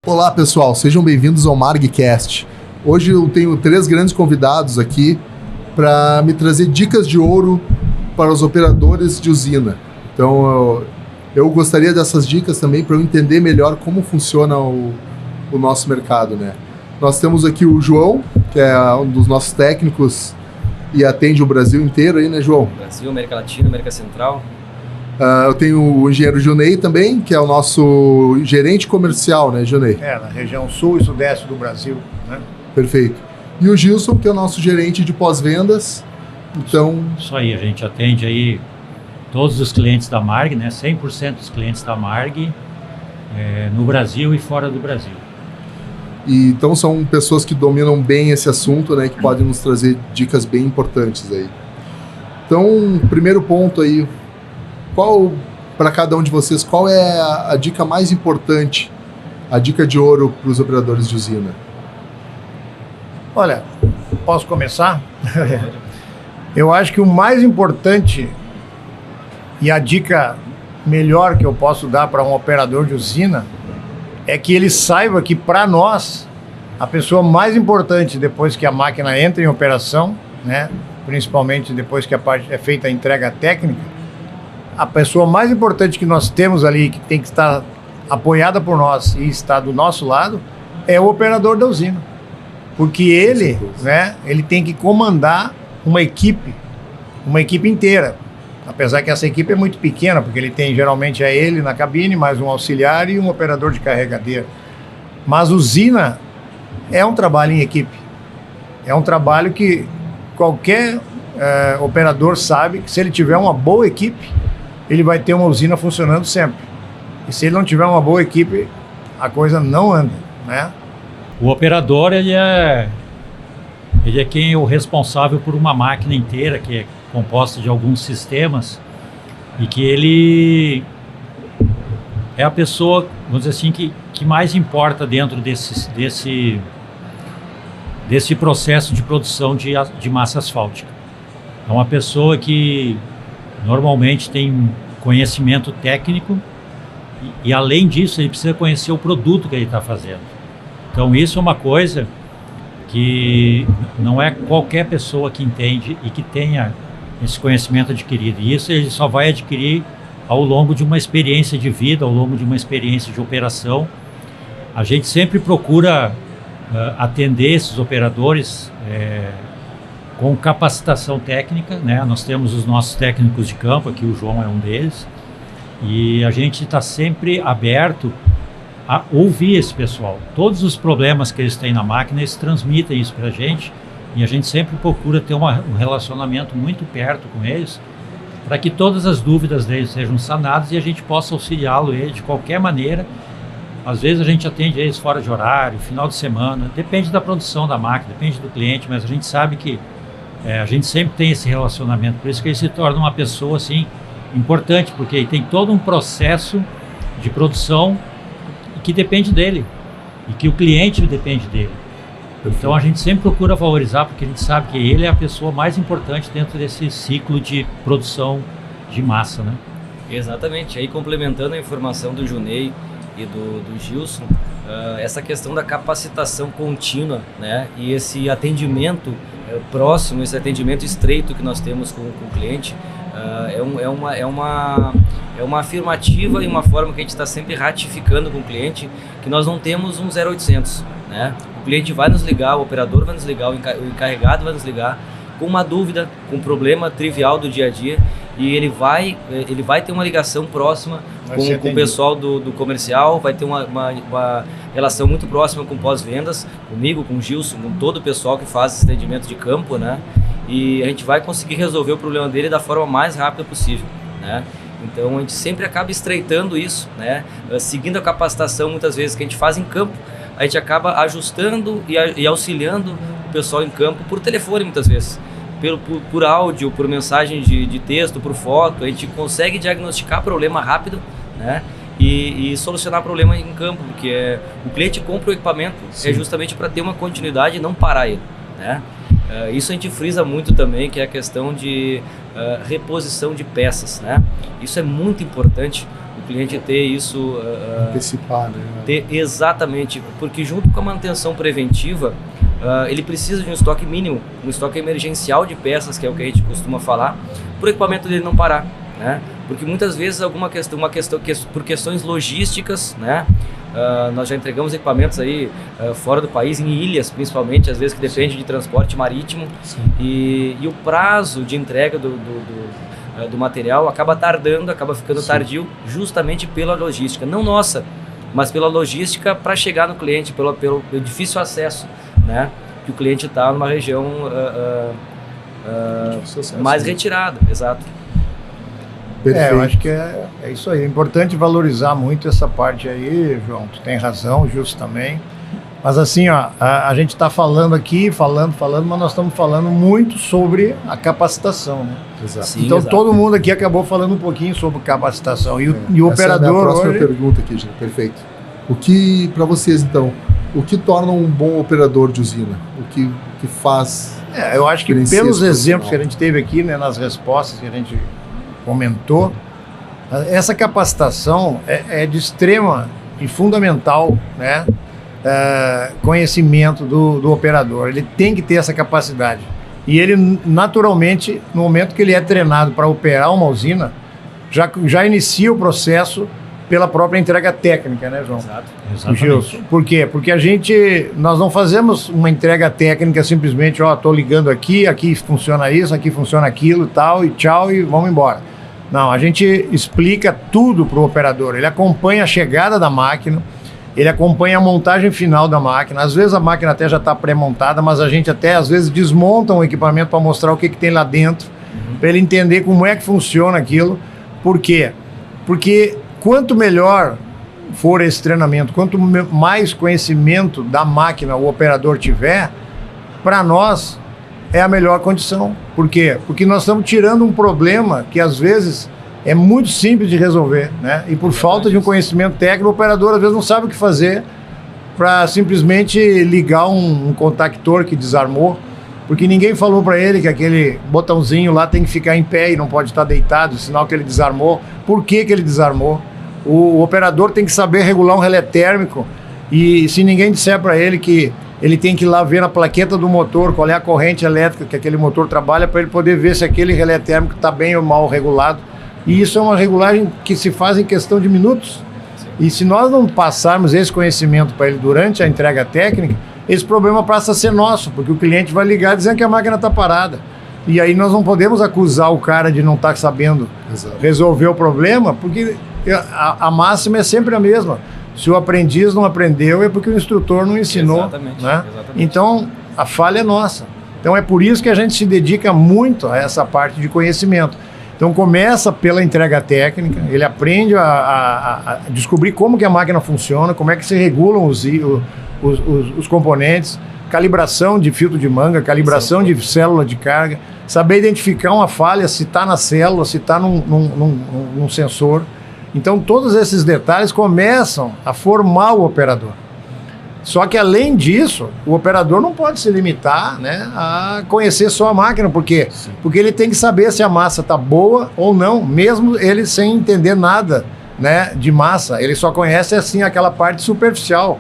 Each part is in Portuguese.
Olá pessoal, sejam bem-vindos ao MargCast. Hoje eu tenho 3 grandes convidados aqui para me trazer dicas de ouro para os operadores de usina. Então eu gostaria dessas dicas também para eu entender melhor como funciona o nosso mercado, né? Nós temos aqui o João, que é um dos nossos técnicos e atende o Brasil inteiro aí, né, João? Brasil, América Latina, América Central. Eu tenho o engenheiro Junei também, que é o nosso gerente comercial, né, Junei? Na região sul e sudeste do Brasil, né? Perfeito. E o Gilson, que é o nosso gerente de pós-vendas. Então... Isso aí, a gente atende aí todos os clientes da Marg, né? 100% dos clientes da Marg, no Brasil e fora do Brasil. E, então são pessoas que dominam bem esse assunto, né? Que podem nos trazer dicas bem importantes aí. Então, primeiro ponto aí, para cada um de vocês, qual é a dica mais importante, a dica de ouro para os operadores de usina? Olha, posso começar? Eu acho que o mais importante e a dica melhor que eu posso dar para um operador de usina é que ele saiba que, para nós, a pessoa mais importante depois que a máquina entra em operação, né, principalmente depois que é feita a entrega técnica, a pessoa mais importante que nós temos ali, que tem que estar apoiada por nós e estar do nosso lado, é o operador da usina. Porque ele, né, ele tem que comandar uma equipe inteira. Apesar que essa equipe é muito pequena, porque ele tem geralmente ele na cabine, mais um auxiliar e um operador de carregadeira. Mas usina é um trabalho em equipe. É um trabalho que qualquer operador sabe que, se ele tiver uma boa equipe, ele vai ter uma usina funcionando sempre. E se ele não tiver uma boa equipe, a coisa não anda, né? O operador, ele é quem é o responsável por uma máquina inteira, que é composta de alguns sistemas, e que ele é a pessoa, vamos dizer assim, que mais importa dentro desse processo de produção de massa asfáltica. É uma pessoa que normalmente tem conhecimento técnico e além disso, ele precisa conhecer o produto que ele está fazendo. Então, isso é uma coisa que não é qualquer pessoa que entende e que tenha esse conhecimento adquirido. E isso ele só vai adquirir ao longo de uma experiência de vida, ao longo de uma experiência de operação. A gente sempre procura atender esses operadores com capacitação técnica, né? Nós temos os nossos técnicos de campo, aqui o João é um deles, e a gente está sempre aberto a ouvir esse pessoal. Todos os problemas que eles têm na máquina, eles transmitem isso para a gente, e a gente sempre procura ter um relacionamento muito perto com eles, para que todas as dúvidas deles sejam sanadas e a gente possa auxiliá-lo de qualquer maneira. Às vezes a gente atende eles fora de horário, final de semana, depende da produção da máquina, depende do cliente, mas a gente sabe que a gente sempre tem esse relacionamento, por isso que ele se torna uma pessoa assim importante, porque ele tem todo um processo de produção que depende dele e que o cliente depende dele. Então a gente sempre procura valorizar, porque a gente sabe que ele é a pessoa mais importante dentro desse ciclo de produção de massa, né? Exatamente. Aí, complementando a informação do Junei e do Gilson, essa questão da capacitação contínua, né, e esse atendimento próximo, esse atendimento estreito que nós temos com o cliente, é uma afirmativa e uma forma que a gente está sempre ratificando com o cliente, que nós não temos um 0800, né? O cliente vai nos ligar, o operador vai nos ligar, o encarregado vai nos ligar com uma dúvida, com um problema trivial do dia a dia, e ele vai ter uma ligação próxima com o pessoal do comercial, vai ter uma relação muito próxima com pós-vendas, comigo, com o Gilson, com todo o pessoal que faz esse atendimento de campo, né? E a gente vai conseguir resolver o problema dele da forma mais rápida possível, né? Então a gente sempre acaba estreitando isso, né? Seguindo a capacitação muitas vezes que a gente faz em campo, a gente acaba ajustando e auxiliando o pessoal em campo por telefone muitas vezes. Por áudio, por mensagem de texto, por foto, a gente consegue diagnosticar problema rápido, né? E solucionar problema em campo, porque o cliente compra o equipamento justamente para ter uma continuidade e não parar ele, né? Isso a gente frisa muito também, que é a questão de reposição de peças, né? Isso é muito importante, o cliente ter isso... Antecipar, né? Exatamente, porque junto com a manutenção preventiva, ele precisa de um estoque mínimo, um estoque emergencial de peças, que é o que a gente costuma falar, para o equipamento dele não parar, né? Porque muitas vezes por questões logísticas, né? Nós já entregamos equipamentos aí fora do país, em ilhas principalmente, às vezes que depende de transporte marítimo, e o prazo de entrega do material acaba tardando, acaba ficando tardio, justamente pela logística, não nossa, mas pela logística para chegar no cliente, pelo difícil acesso, né? Que o cliente está numa região mais retirada, exato. Perfeito. Eu acho que é isso aí. É importante valorizar muito essa parte aí, João. Tu tem razão, Justo também. Mas assim, ó, a gente está falando aqui, falando, mas nós estamos falando muito sobre a capacitação, né? Exato. Sim, então exato. Todo mundo aqui acabou falando um pouquinho sobre capacitação. E o operador. Essa é a minha próxima hoje... pergunta aqui, gente. Perfeito. Para vocês, então, o que torna um bom operador de usina? O que faz... eu acho que diferencia pelos esse exemplos profissional? que a gente teve aqui, né, nas respostas que a gente comentou, essa capacitação é de extrema e fundamental, né, conhecimento do operador. Ele tem que ter essa capacidade. E ele, naturalmente, no momento que ele é treinado para operar uma usina, já inicia o processo pela própria entrega técnica, né, João? Exato. Exatamente. Gilson. Por quê? Porque nós não fazemos uma entrega técnica simplesmente, tô ligando aqui funciona isso, aqui funciona aquilo, tal, e tchau, e vamos embora. Não, a gente explica tudo para o operador. Ele acompanha a chegada da máquina, ele acompanha a montagem final da máquina. Às vezes a máquina até já está pré-montada, mas a gente até às vezes desmonta um equipamento para mostrar o que tem lá dentro, para ele entender como é que funciona aquilo. Por quê? Porque quanto melhor for esse treinamento, quanto mais conhecimento da máquina o operador tiver, para nós é a melhor condição. Por quê? Porque nós estamos tirando um problema que às vezes é muito simples de resolver, né? E por falta de um conhecimento técnico, o operador às vezes não sabe o que fazer para simplesmente ligar um contactor que desarmou, porque ninguém falou para ele que aquele botãozinho lá tem que ficar em pé e não pode estar deitado, sinal que ele desarmou. Por que ele desarmou? O operador tem que saber regular um relé térmico, e se ninguém disser para ele que ele tem que ir lá ver na plaqueta do motor qual é a corrente elétrica que aquele motor trabalha, para ele poder ver se aquele relé térmico está bem ou mal regulado. E isso é uma regulagem que se faz em questão de minutos. E se nós não passarmos esse conhecimento para ele durante a entrega técnica, esse problema passa a ser nosso, porque o cliente vai ligar dizendo que a máquina está parada. E aí nós não podemos acusar o cara de não estar sabendo resolver o problema, porque a máxima é sempre a mesma. Se o aprendiz não aprendeu, é porque o instrutor não ensinou. Exatamente, né? exatamente. Então, a falha é nossa. Então, é por isso que a gente se dedica muito a essa parte de conhecimento. Então, começa pela entrega técnica, ele aprende a descobrir como que a máquina funciona, como é que se regulam os componentes, calibração de filtro de manga, calibração de célula de carga, saber identificar uma falha, se está na célula, se está num sensor. Então, todos esses detalhes começam a formar o operador. Só que, além disso, o operador não pode se limitar, né, a conhecer só a máquina. Por quê? Porque ele tem que saber se a massa está boa ou não, mesmo ele sem entender nada, né, de massa. Ele só conhece, assim, aquela parte superficial.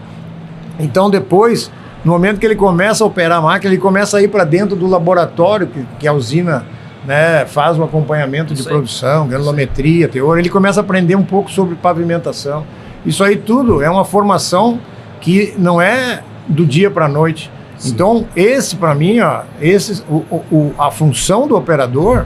Então, depois, no momento que ele começa a operar a máquina, ele começa a ir para dentro do laboratório que a usina, né, faz um acompanhamento de produção, granulometria, teor, ele começa a aprender um pouco sobre pavimentação. Isso aí tudo é uma formação que não é do dia para a noite. Sim. Então, esse para mim, a função do operador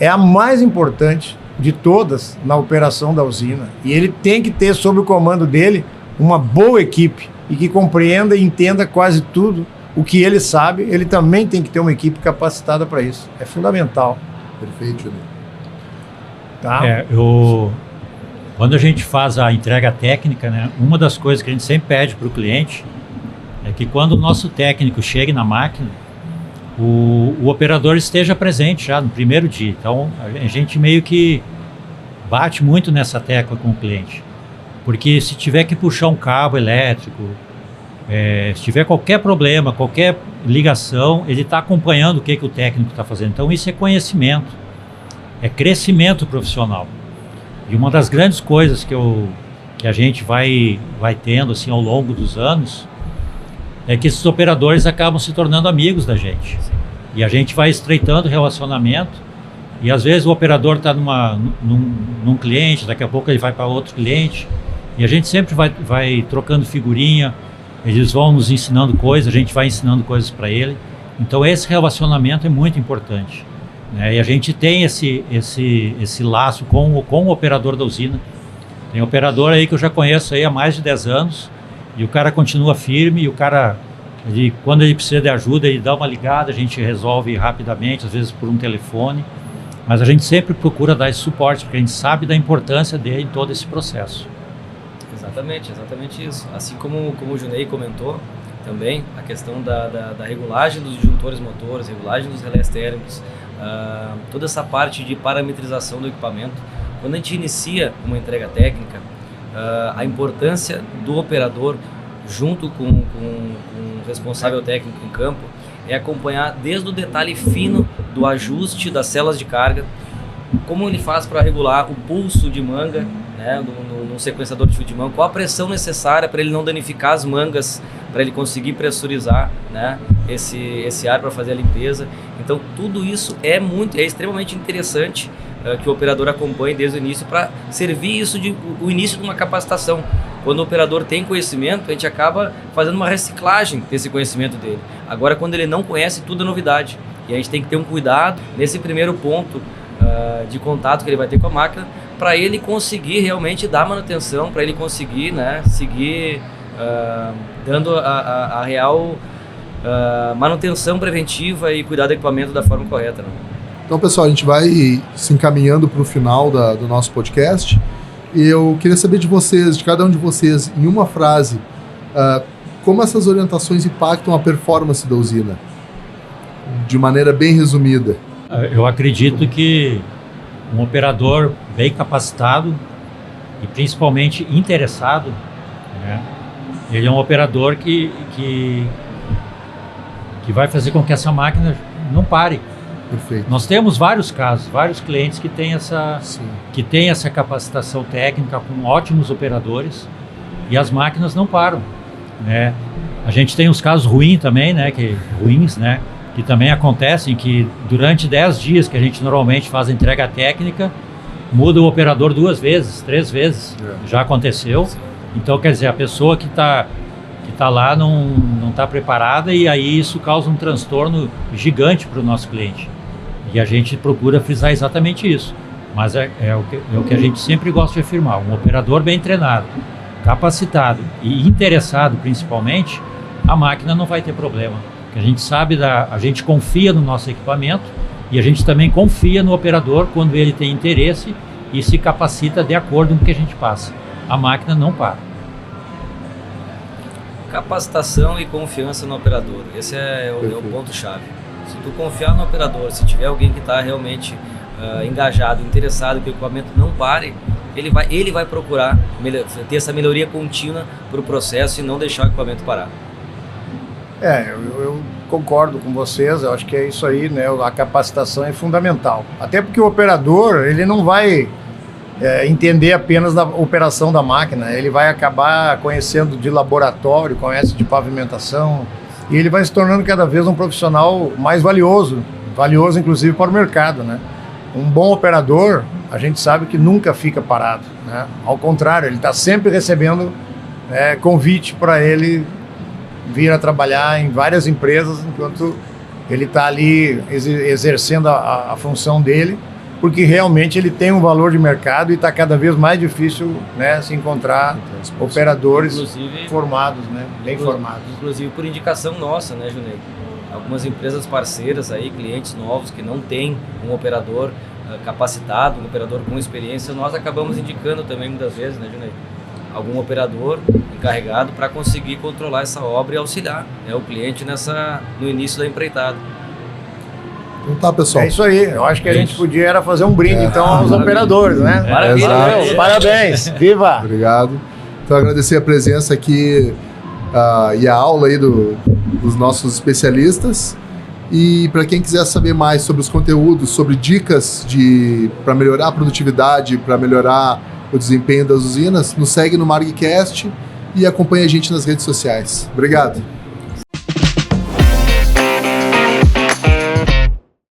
é a mais importante de todas na operação da usina. E ele tem que ter sob o comando dele uma boa equipe e que compreenda e entenda quase tudo. O que ele sabe, ele também tem que ter uma equipe capacitada para isso. É fundamental. Perfeito, Juninho. Tá? Quando a gente faz a entrega técnica, né, uma das coisas que a gente sempre pede para o cliente é que quando o nosso técnico chegue na máquina, o operador esteja presente já no primeiro dia. Então, a gente meio que bate muito nessa tecla com o cliente. Porque se tiver que puxar um cabo elétrico, Se tiver qualquer problema, qualquer ligação, ele está acompanhando o que o técnico está fazendo. Então isso é conhecimento, é crescimento profissional. E uma das grandes coisas que a gente vai tendo assim, ao longo dos anos é que esses operadores acabam se tornando amigos da gente. E a gente vai estreitando o relacionamento. E às vezes o operador está num cliente, daqui a pouco ele vai para outro cliente. E a gente sempre vai trocando figurinha. Eles vão nos ensinando coisas, a gente vai ensinando coisas para ele. Então esse relacionamento é muito importante, né? E a gente tem esse laço com o operador da usina. Tem operador aí que eu já conheço aí há mais de 10 anos e o cara continua firme e o cara, quando ele precisa de ajuda, ele dá uma ligada, a gente resolve rapidamente, às vezes por um telefone. Mas a gente sempre procura dar esse suporte, porque a gente sabe da importância dele em todo esse processo. Exatamente isso. Assim como o Junei comentou também, a questão da regulagem dos disjuntores motores, regulagem dos relés térmicos, toda essa parte de parametrização do equipamento. Quando a gente inicia uma entrega técnica, a importância do operador junto com o responsável técnico em campo é acompanhar desde o detalhe fino do ajuste das células de carga, como ele faz para regular o pulso de manga, né, no sequenciador de fio de manga, qual a pressão necessária para ele não danificar as mangas, para ele conseguir pressurizar, né, esse ar para fazer a limpeza. Então tudo isso é extremamente interessante que o operador acompanhe desde o início para servir isso o início de uma capacitação. Quando o operador tem conhecimento, a gente acaba fazendo uma reciclagem desse conhecimento dele. Agora, quando ele não conhece, tudo é novidade. E a gente tem que ter um cuidado nesse primeiro ponto de contato que ele vai ter com a máquina, para ele conseguir realmente dar manutenção, para ele conseguir, né, seguir dando a real manutenção preventiva e cuidar do equipamento da forma correta, né? Então, pessoal, a gente vai se encaminhando para o final do nosso podcast. E eu queria saber de vocês, de cada um de vocês, em uma frase, como essas orientações impactam a performance da usina, de maneira bem resumida. Eu acredito que um operador bem capacitado e principalmente interessado, né, ele é um operador que vai fazer com que essa máquina não pare. Perfeito. Nós temos vários casos, vários clientes que têm essa capacitação técnica com ótimos operadores e as máquinas não param, né? A gente tem os casos ruins também, né? Ruins, né? Que também acontecem, que durante 10 dias que a gente normalmente faz a entrega técnica, muda o operador 2 vezes, 3 vezes. Já aconteceu. Então, quer dizer, a pessoa que está lá não está preparada e aí isso causa um transtorno gigante para o nosso cliente. E a gente procura frisar exatamente isso. Mas é o que a gente sempre gosta de afirmar. Um operador bem treinado, capacitado e interessado principalmente, a máquina não vai ter problema. Porque a gente sabe, a gente confia no nosso equipamento e a gente também confia no operador quando ele tem interesse e se capacita de acordo com o que a gente passa. A máquina não para. Capacitação e confiança no operador. Esse é o ponto-chave. Se tu confiar no operador, se tiver alguém que está realmente engajado, interessado que o equipamento não pare, ele vai procurar ter essa melhoria contínua para o processo e não deixar o equipamento parar. Eu concordo com vocês, eu acho que é isso aí, né? A capacitação é fundamental. Até porque o operador, ele não vai entender apenas da operação da máquina, ele vai acabar conhecendo de laboratório, conhece de pavimentação, e ele vai se tornando cada vez um profissional mais valioso inclusive para o mercado, né? Um bom operador, a gente sabe que nunca fica parado, né? Ao contrário, ele está sempre recebendo convite para ele vir a trabalhar em várias empresas enquanto ele está ali exercendo a função dele, porque realmente ele tem um valor de mercado e está cada vez mais difícil, né, se encontrar operadores formados, né, bem formados. Inclusive por indicação nossa, né, Junei? Algumas empresas parceiras aí, clientes novos que não têm um operador capacitado, um operador com experiência, nós acabamos indicando também muitas vezes, né, Junei? Algum operador encarregado para conseguir controlar essa obra e auxiliar, né, o cliente no início da empreitada. Então tá, pessoal. É isso aí. Eu acho que a gente podia fazer um brinde então aos operadores, né? Maravilha. Parabéns. Viva! Obrigado. Então agradecer a presença aqui e a aula aí dos nossos especialistas. E para quem quiser saber mais sobre os conteúdos, sobre dicas para melhorar a produtividade, para melhorar o desempenho das usinas, nos segue no MargCast e acompanha a gente nas redes sociais. Obrigado.